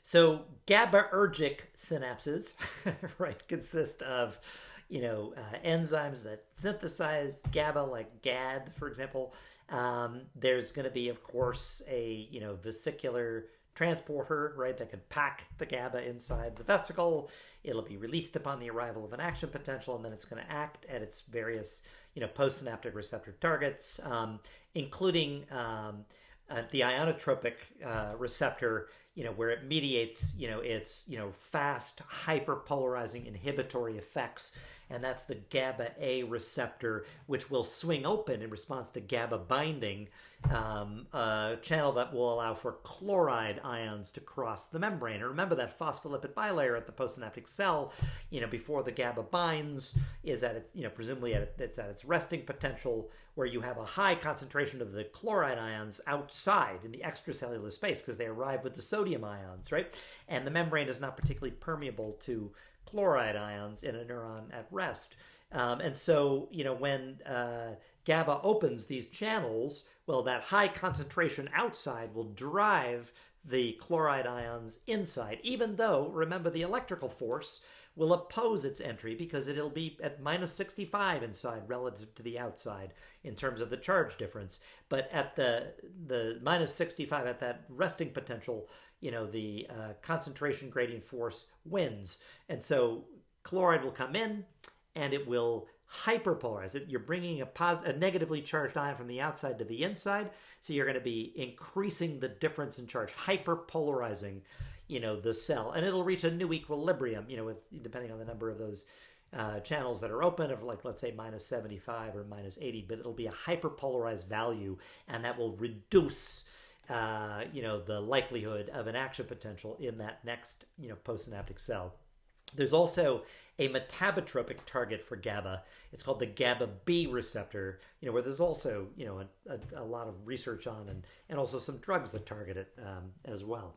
So GABAergic synapses, right, consist of, enzymes that synthesize GABA, like GAD, for example. There's going to be, of course, a vesicular transporter, right, that can pack the GABA inside the vesicle. It'll be released upon the arrival of an action potential, and then it's going to act at its various, postsynaptic receptor targets, including the ionotropic receptor, where it mediates, its, fast hyperpolarizing inhibitory effects, and that's the GABA A receptor, which will swing open in response to GABA binding, a channel that will allow for chloride ions to cross the membrane. And remember that phospholipid bilayer at the postsynaptic cell, before the GABA binds, is at it, presumably it's at its resting potential, where you have a high concentration of the chloride ions outside in the extracellular space because they arrive with the sodium ions, right? And the membrane is not particularly permeable to chloride ions in a neuron at rest. And so, when GABA opens these channels, well, that high concentration outside will drive the chloride ions inside, even though, remember, the electrical force will oppose its entry because it'll be at minus 65 inside relative to the outside in terms of the charge difference. But at the minus 65, at that resting potential, the concentration gradient force wins. And so chloride will come in and it will hyperpolarize it. You're bringing a negatively charged ion from the outside to the inside, so you're going to be increasing the difference in charge, hyperpolarizing, the cell, and it'll reach a new equilibrium, with depending on the number of those channels that are open, of like, let's say minus 75 or minus 80, but it'll be a hyperpolarized value, and that will reduce the likelihood of an action potential in that next postsynaptic cell. There's also a metabotropic target for GABA. It's called the GABA B receptor, where there's also, a lot of research on, and also some drugs that target it as well.